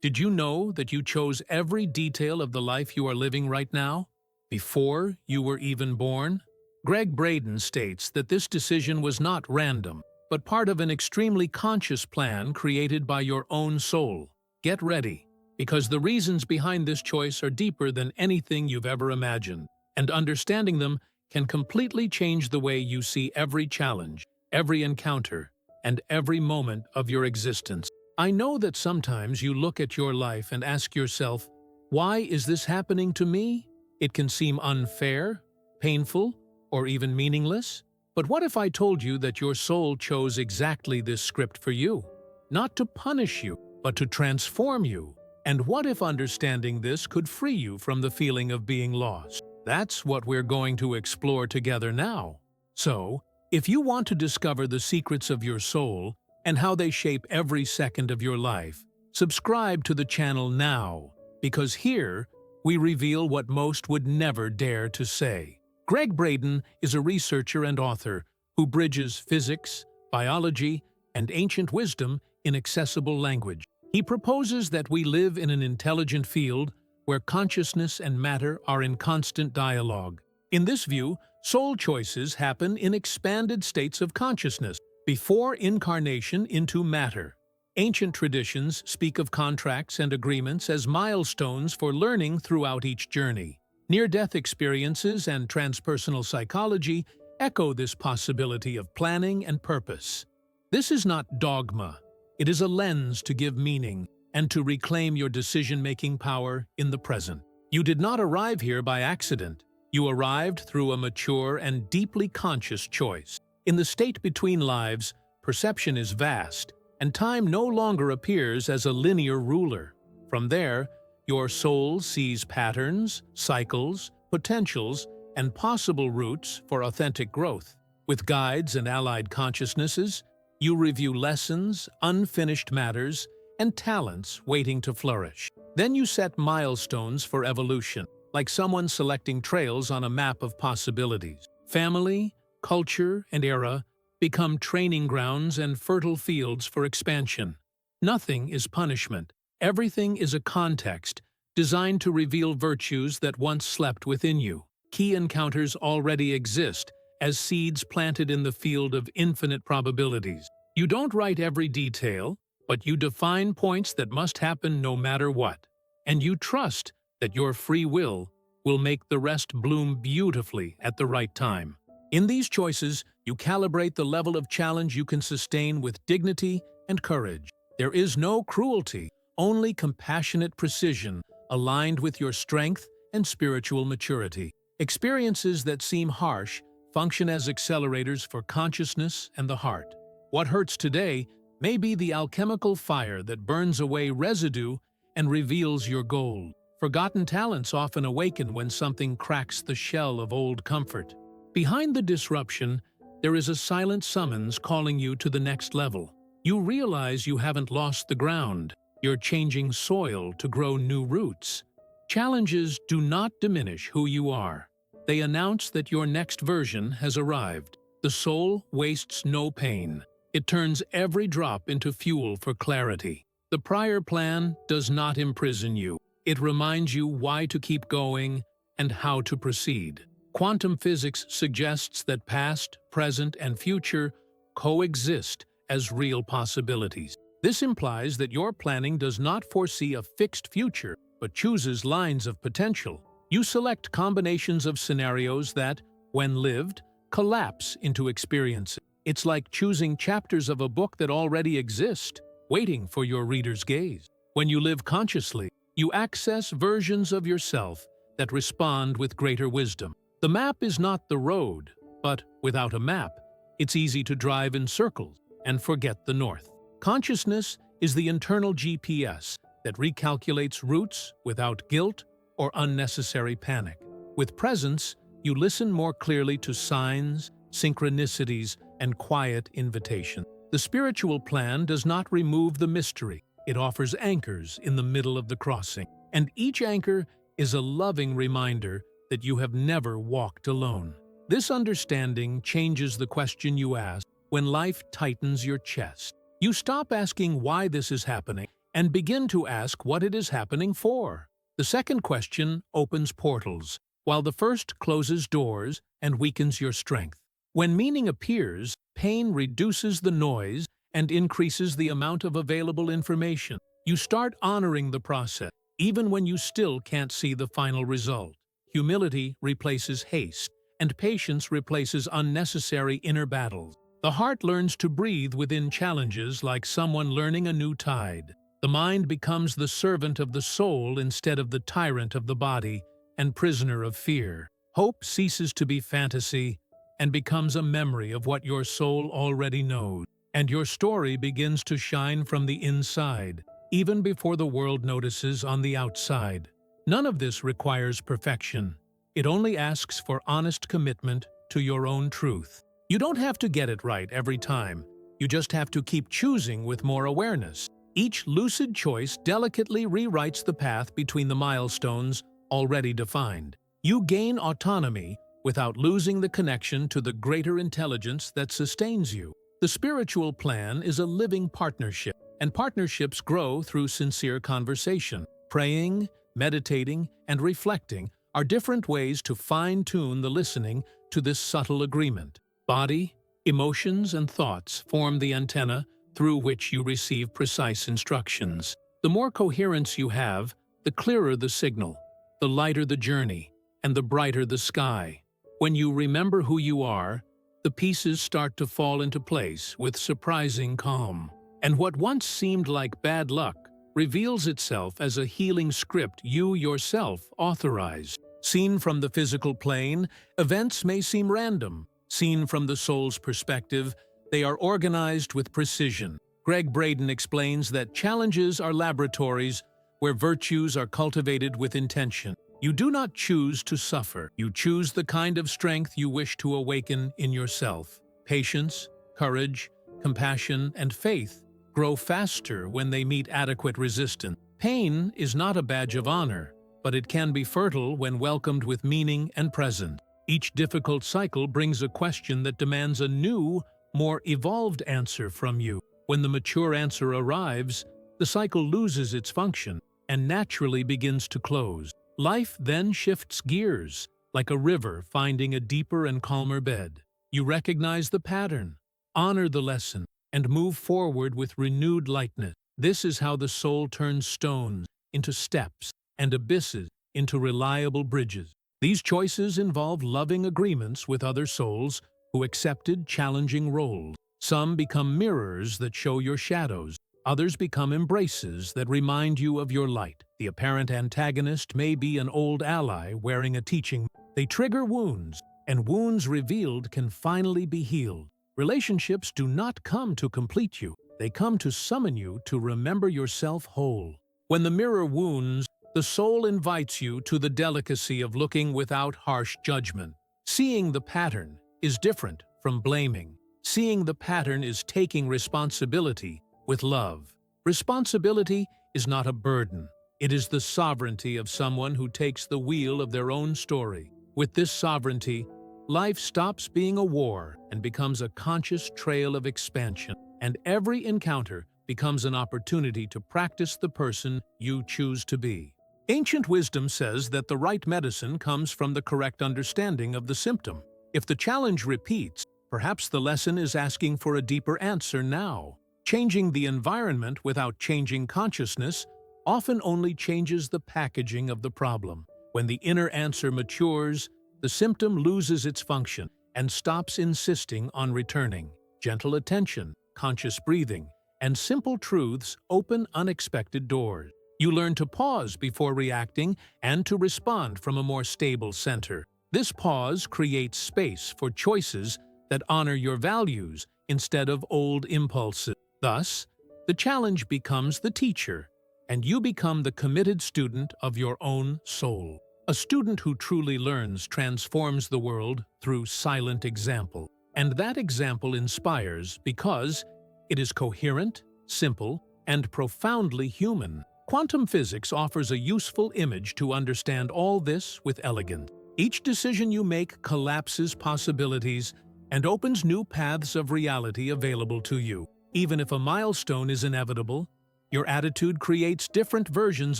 Did you know that you chose every detail of the life you are living right now, before you were even born? Gregg Braden states that this decision was not random, but part of an extremely conscious plan created by your own soul. Get ready, because the reasons behind this choice are deeper than anything you've ever imagined, and understanding them can completely change the way you see every challenge, every encounter, and every moment of your existence. I know that sometimes you look at your life and ask yourself, why is this happening to me? It can seem unfair, painful, or even meaningless. But what if I told you that your soul chose exactly this script for you? Not to punish you, but to transform you. And what if understanding this could free you from the feeling of being lost? That's what we're going to explore together now. So, if you want to discover the secrets of your soul and how they shape every second of your life, subscribe to the channel now, because here we reveal what most would never dare to say. Gregg Braden is a researcher and author who bridges physics, biology, and ancient wisdom in accessible language. He proposes that we live in an intelligent field where consciousness and matter are in constant dialogue. In this view, soul choices happen in expanded states of consciousness, before incarnation into matter. Ancient traditions speak of contracts and agreements as milestones for learning throughout each journey. Near-death experiences and transpersonal psychology echo this possibility of planning and purpose. This is not dogma. It is a lens to give meaning and to reclaim your decision-making power in the present. You did not arrive here by accident. You arrived through a mature and deeply conscious choice. In the state between lives, perception is vast, and time no longer appears as a linear ruler. From there, your soul sees patterns, cycles, potentials, and possible routes for authentic growth. With guides and allied consciousnesses, you review lessons, unfinished matters, and talents waiting to flourish. Then you set milestones for evolution, like someone selecting trails on a map of possibilities. Family, culture, and era become training grounds and fertile fields for expansion. Nothing is punishment. Everything is a context designed to reveal virtues that once slept within you. Key encounters already exist as seeds planted in the field of infinite probabilities. You don't write every detail, but you define points that must happen no matter what. And you trust that your free will make the rest bloom beautifully at the right time. In these choices, you calibrate the level of challenge you can sustain with dignity and courage. There is no cruelty, only compassionate precision aligned with your strength and spiritual maturity. Experiences that seem harsh function as accelerators for consciousness and the heart. What hurts today may be the alchemical fire that burns away residue and reveals your gold. Forgotten talents often awaken when something cracks the shell of old comfort. Behind the disruption, there is a silent summons calling you to the next level. You realize you haven't lost the ground. You're changing soil to grow new roots. Challenges do not diminish who you are. They announce that your next version has arrived. The soul wastes no pain. It turns every drop into fuel for clarity. The prior plan does not imprison you. It reminds you why to keep going and how to proceed. Quantum physics suggests that past, present, and future coexist as real possibilities. This implies that your planning does not foresee a fixed future, but chooses lines of potential. You select combinations of scenarios that, when lived, collapse into experiences. It's like choosing chapters of a book that already exist, waiting for your reader's gaze. When you live consciously, you access versions of yourself that respond with greater wisdom. The map is not the road, but without a map, it's easy to drive in circles and forget the north. Consciousness is the internal GPS that recalculates routes without guilt or unnecessary panic. With presence, you listen more clearly to signs, synchronicities, and quiet invitation. The spiritual plan does not remove the mystery. It offers anchors in the middle of the crossing. And each anchor is a loving reminder that you have never walked alone. This understanding changes the question you ask when life tightens your chest. You stop asking why this is happening and begin to ask what it is happening for. The second question opens portals, while the first closes doors and weakens your strength. When meaning appears, pain reduces the noise and increases the amount of available information. You start honoring the process, even when you still can't see the final result. Humility replaces haste, and patience replaces unnecessary inner battles. The heart learns to breathe within challenges like someone learning a new tide. The mind becomes the servant of the soul instead of the tyrant of the body and prisoner of fear. Hope ceases to be fantasy and becomes a memory of what your soul already knows. And your story begins to shine from the inside, even before the world notices on the outside. None of this requires perfection. It only asks for honest commitment to your own truth. You don't have to get it right every time. You just have to keep choosing with more awareness. Each lucid choice delicately rewrites the path between the milestones already defined. You gain autonomy without losing the connection to the greater intelligence that sustains you. The spiritual plan is a living partnership, and partnerships grow through sincere conversation. Praying, meditating, and reflecting are different ways to fine-tune the listening to this subtle agreement. Body, emotions, and thoughts form the antenna through which you receive precise instructions. The more coherence you have, the clearer the signal, the lighter the journey, and the brighter the sky. When you remember who you are, the pieces start to fall into place with surprising calm. And what once seemed like bad luck reveals itself as a healing script you yourself authorized. Seen from the physical plane, events may seem random. Seen from the soul's perspective, they are organized with precision. Gregg Braden explains that challenges are laboratories where virtues are cultivated with intention. You do not choose to suffer. You choose the kind of strength you wish to awaken in yourself. Patience, courage, compassion, and faith grow faster when they meet adequate resistance. Pain is not a badge of honor, but it can be fertile when welcomed with meaning and presence. Each difficult cycle brings a question that demands a new, more evolved answer from you. When the mature answer arrives, the cycle loses its function and naturally begins to close. Life then shifts gears, like a river finding a deeper and calmer bed. You recognize the pattern, honor the lesson, and move forward with renewed lightness. This is how the soul turns stones into steps and abysses into reliable bridges. These choices involve loving agreements with other souls who accepted challenging roles. Some become mirrors that show your shadows. Others become embraces that remind you of your light. The apparent antagonist may be an old ally wearing a teaching. They trigger wounds, and wounds revealed can finally be healed. Relationships do not come to complete you. They come to summon you to remember yourself whole. When the mirror wounds, the soul invites you to the delicacy of looking without harsh judgment. Seeing the pattern is different from blaming. Seeing the pattern is taking responsibility with love. Responsibility is not a burden. It is the sovereignty of someone who takes the wheel of their own story. With this sovereignty, life stops being a war and becomes a conscious trail of expansion. And every encounter becomes an opportunity to practice the person you choose to be. Ancient wisdom says that the right medicine comes from the correct understanding of the symptom. If the challenge repeats, perhaps the lesson is asking for a deeper answer now. Changing the environment without changing consciousness often only changes the packaging of the problem. When the inner answer matures, the symptom loses its function and stops insisting on returning. Gentle attention, conscious breathing, and simple truths open unexpected doors. You learn to pause before reacting and to respond from a more stable center. This pause creates space for choices that honor your values instead of old impulses. Thus, the challenge becomes the teacher, and you become the committed student of your own soul. A student who truly learns transforms the world through silent example. And that example inspires because it is coherent, simple, and profoundly human. Quantum physics offers a useful image to understand all this with elegance. Each decision you make collapses possibilities and opens new paths of reality available to you. Even if a milestone is inevitable, Your attitude creates different versions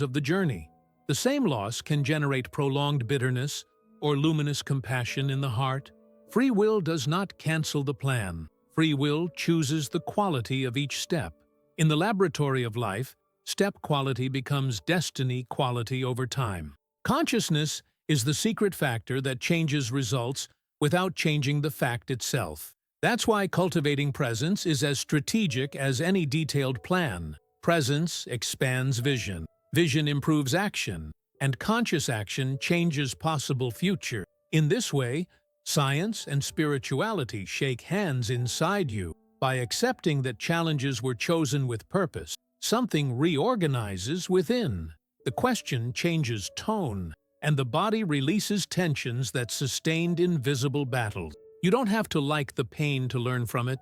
of the journey. The same loss can generate prolonged bitterness or luminous compassion in the heart. Free will does not cancel the plan. Free will chooses the quality of each step. In the laboratory of life, step quality becomes destiny quality over time. Consciousness is the secret factor that changes results without changing the fact itself. That's why cultivating presence is as strategic as any detailed plan. Presence expands vision. Vision improves action, and conscious action changes possible future. In this way, science and spirituality shake hands inside you. By accepting that challenges were chosen with purpose, something reorganizes within. The question changes tone, and the body releases tensions that sustained invisible battles. You don't have to like the pain to learn from it.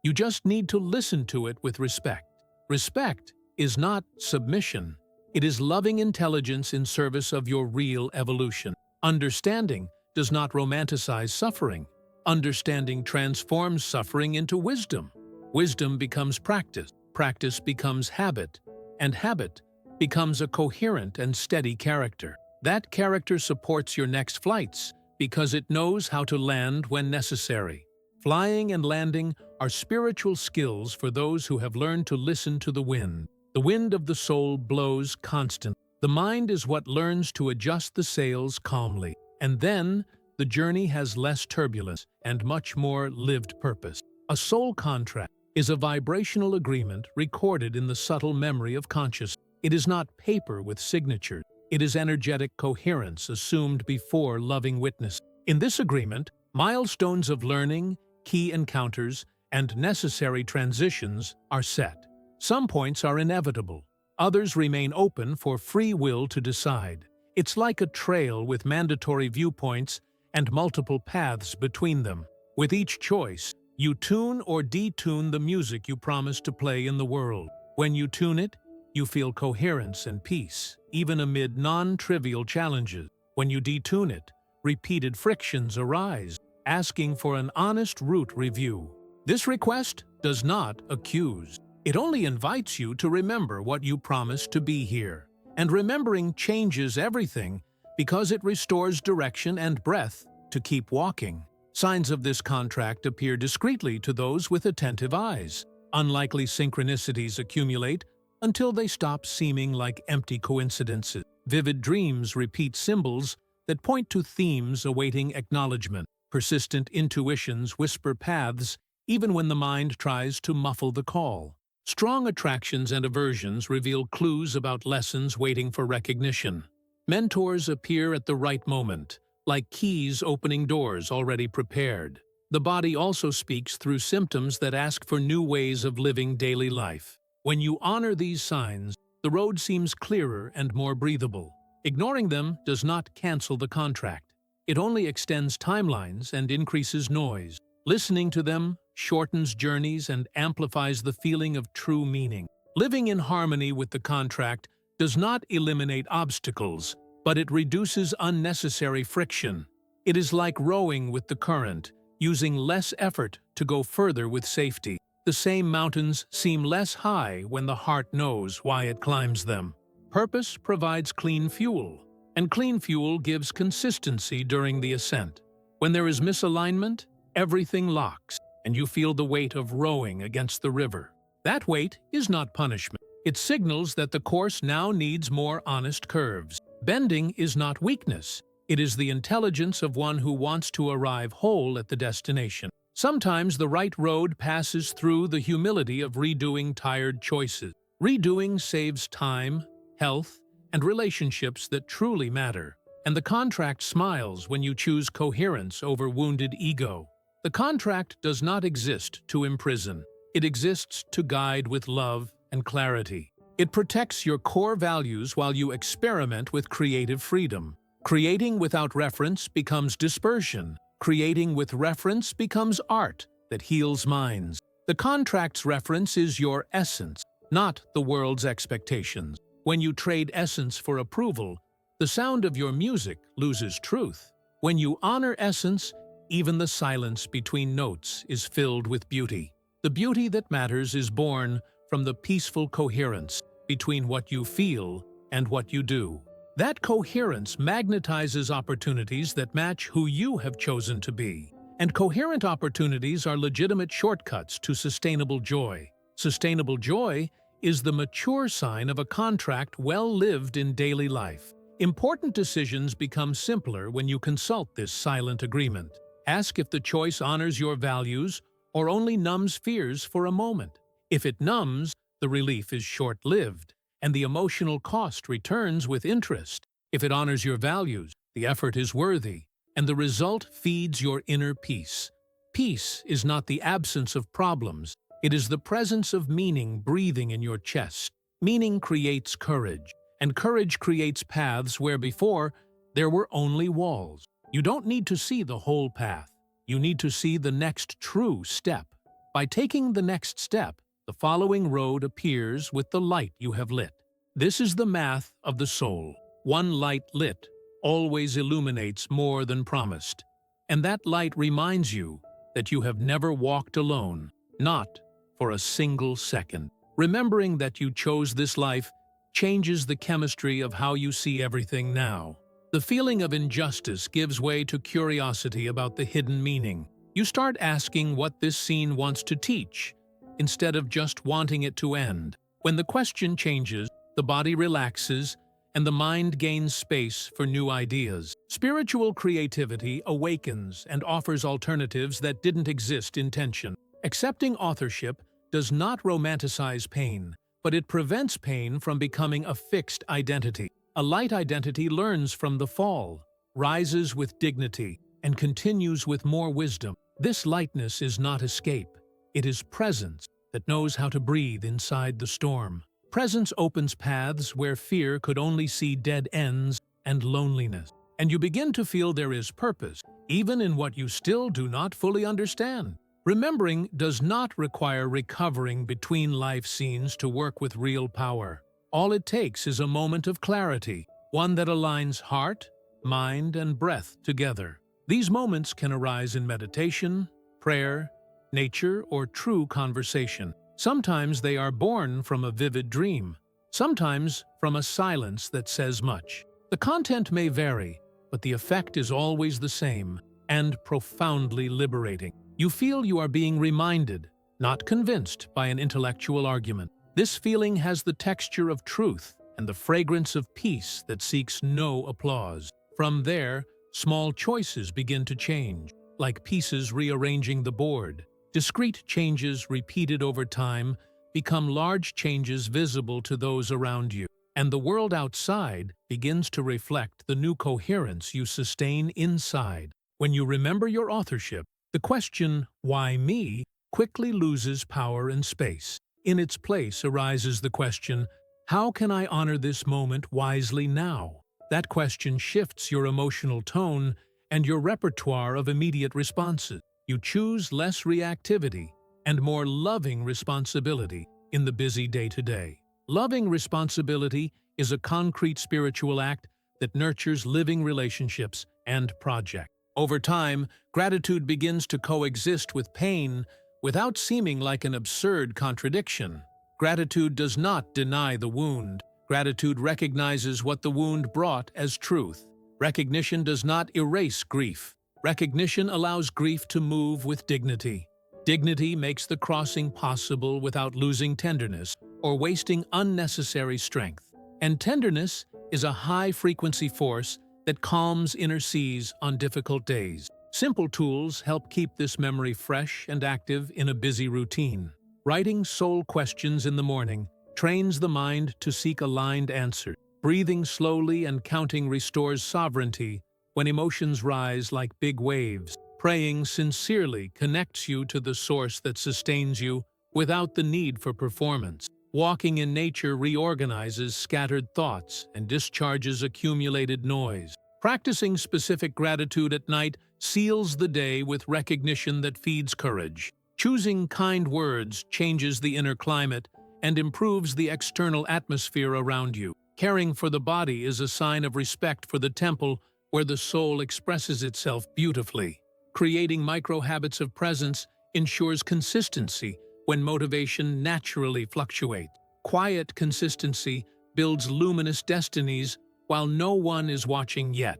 You just need to listen to it with respect. Respect is not submission. It is loving intelligence in service of your real evolution. Understanding does not romanticize suffering. Understanding transforms suffering into wisdom. Wisdom becomes practice. Practice becomes habit. And habit becomes a coherent and steady character. That character supports your next flights because it knows how to land when necessary. Flying and landing are spiritual skills for those who have learned to listen to the wind. The wind of the soul blows constantly. The mind is what learns to adjust the sails calmly. And then, the journey has less turbulence and much more lived purpose. A soul contract is a vibrational agreement recorded in the subtle memory of consciousness. It is not paper with signatures. It is energetic coherence assumed before loving witness. In this agreement, milestones of learning, key encounters, and necessary transitions are set. Some points are inevitable. Others remain open for free will to decide. It's like a trail with mandatory viewpoints and multiple paths between them. With each choice, you tune or detune the music you promise to play in the world. When you tune it, you feel coherence and peace, even amid non-trivial challenges. When you detune it, repeated frictions arise, asking for an honest route review. This request does not accuse. It only invites you to remember what you promised to be here. And remembering changes everything because it restores direction and breath to keep walking. Signs of this contract appear discreetly to those with attentive eyes. Unlikely synchronicities accumulate until they stop seeming like empty coincidences. Vivid dreams repeat symbols that point to themes awaiting acknowledgement. Persistent intuitions whisper paths even when the mind tries to muffle the call. Strong attractions and aversions reveal clues about lessons waiting for recognition. Mentors appear at the right moment, like keys opening doors already prepared. The body also speaks through symptoms that ask for new ways of living daily life. When you honor these signs, the road seems clearer and more breathable. Ignoring them does not cancel the contract. It only extends timelines and increases noise. Listening to them shortens journeys and amplifies the feeling of true meaning. Living in harmony with the contract does not eliminate obstacles, but it reduces unnecessary friction. It is like rowing with the current, using less effort to go further with safety. The same mountains seem less high when the heart knows why it climbs them. Purpose provides clean fuel, and clean fuel gives consistency during the ascent. When there is misalignment, everything locks, and you feel the weight of rowing against the river. That weight is not punishment. It signals that the course now needs more honest curves. Bending is not weakness. It is the intelligence of one who wants to arrive whole at the destination. Sometimes the right road passes through the humility of redoing tired choices. Redoing saves time, health, and relationships that truly matter. And the contract smiles when you choose coherence over wounded ego. The contract does not exist to imprison. It exists to guide with love and clarity. It protects your core values while you experiment with creative freedom. Creating without reference becomes dispersion. Creating with reference becomes art that heals minds. The contract's reference is your essence, not the world's expectations. When you trade essence for approval, the sound of your music loses truth. When you honor essence, even the silence between notes is filled with beauty. The beauty that matters is born from the peaceful coherence between what you feel and what you do. That coherence magnetizes opportunities that match who you have chosen to be. And coherent opportunities are legitimate shortcuts to sustainable joy. Sustainable joy is the mature sign of a contract well lived in daily life. Important decisions become simpler when you consult this silent agreement. Ask if the choice honors your values or only numbs fears for a moment. If it numbs, the relief is short-lived, and the emotional cost returns with interest. If it honors your values, the effort is worthy, and the result feeds your inner peace. Peace is not the absence of problems, it is the presence of meaning breathing in your chest. Meaning creates courage, and courage creates paths where before there were only walls. You don't need to see the whole path. You need to see the next true step. By taking the next step, the following road appears with the light you have lit. This is the math of the soul. One light lit always illuminates more than promised. And that light reminds you that you have never walked alone, not for a single second. Remembering that you chose this life changes the chemistry of how you see everything now. The feeling of injustice gives way to curiosity about the hidden meaning. You start asking what this scene wants to teach, instead of just wanting it to end. When the question changes, the body relaxes, and the mind gains space for new ideas. Spiritual creativity awakens and offers alternatives that didn't exist in tension. Accepting authorship does not romanticize pain, but it prevents pain from becoming a fixed identity. A light identity learns from the fall, rises with dignity, and continues with more wisdom. This lightness is not escape. It is presence that knows how to breathe inside the storm. Presence opens paths where fear could only see dead ends and loneliness. And you begin to feel there is purpose, even in what you still do not fully understand. Remembering does not require recovering between life scenes to work with real power. All it takes is a moment of clarity, one that aligns heart, mind, and breath together. These moments can arise in meditation, prayer, nature, or true conversation. Sometimes they are born from a vivid dream, sometimes from a silence that says much. The content may vary, but the effect is always the same and profoundly liberating. You feel you are being reminded, not convinced by an intellectual argument. This feeling has the texture of truth and the fragrance of peace that seeks no applause. From there, small choices begin to change, like pieces rearranging the board. Discrete changes repeated over time become large changes visible to those around you, and the world outside begins to reflect the new coherence you sustain inside. When you remember your authorship, the question, "Why me?" quickly loses power and space. In its place arises the question, "How can I honor this moment wisely now?" That question shifts your emotional tone and your repertoire of immediate responses. You choose less reactivity and more loving responsibility in the busy day-to-day. Loving responsibility is a concrete spiritual act that nurtures living relationships and projects. Over time, gratitude begins to coexist with pain without seeming like an absurd contradiction. Gratitude does not deny the wound. Gratitude recognizes what the wound brought as truth. Recognition does not erase grief. Recognition allows grief to move with dignity. Dignity makes the crossing possible without losing tenderness or wasting unnecessary strength. And tenderness is a high-frequency force that calms inner seas on difficult days. Simple tools help keep this memory fresh and active in a busy routine. Writing soul questions in the morning trains the mind to seek aligned answers. Breathing slowly and counting restores sovereignty when emotions rise like big waves. Praying sincerely connects you to the source that sustains you without the need for performance. Walking in nature reorganizes scattered thoughts and discharges accumulated noise. Practicing specific gratitude at night seals the day with recognition that feeds courage. Choosing kind words changes the inner climate and improves the external atmosphere around you. Caring for the body is a sign of respect for the temple where the soul expresses itself beautifully. Creating micro-habits of presence ensures consistency when motivation naturally fluctuates. Quiet consistency builds luminous destinies while no one is watching yet.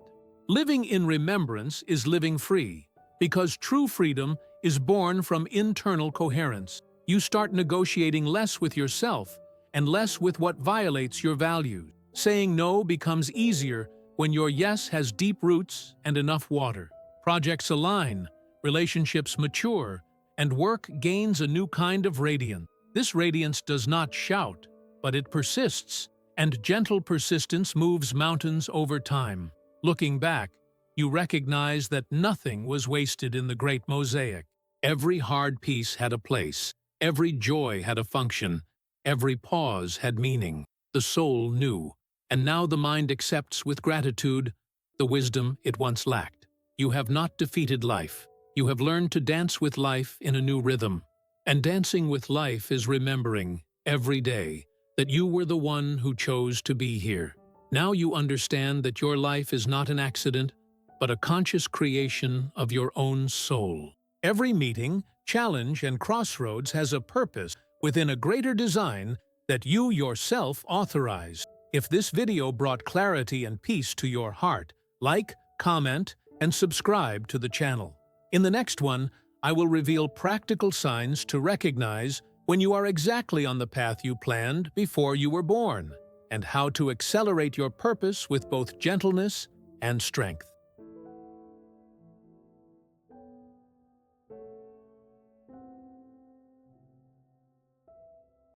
Living in remembrance is living free, because true freedom is born from internal coherence. You start negotiating less with yourself and less with what violates your values. Saying no becomes easier when your yes has deep roots and enough water. Projects align, relationships mature, and work gains a new kind of radiance. This radiance does not shout, but it persists, and gentle persistence moves mountains over time. Looking back, you recognize that nothing was wasted in the great mosaic. Every hard piece had a place, every joy had a function, every pause had meaning. The soul knew, and now the mind accepts with gratitude the wisdom it once lacked. You have not defeated life. You have learned to dance with life in a new rhythm. And dancing with life is remembering, every day, that you were the one who chose to be here. Now you understand that your life is not an accident, but a conscious creation of your own soul. Every meeting, challenge, and crossroads has a purpose within a greater design that you yourself authorized. If this video brought clarity and peace to your heart, like, comment, and subscribe to the channel. In the next one, I will reveal practical signs to recognize when you are exactly on the path you planned before you were born, and how to accelerate your purpose with both gentleness and strength.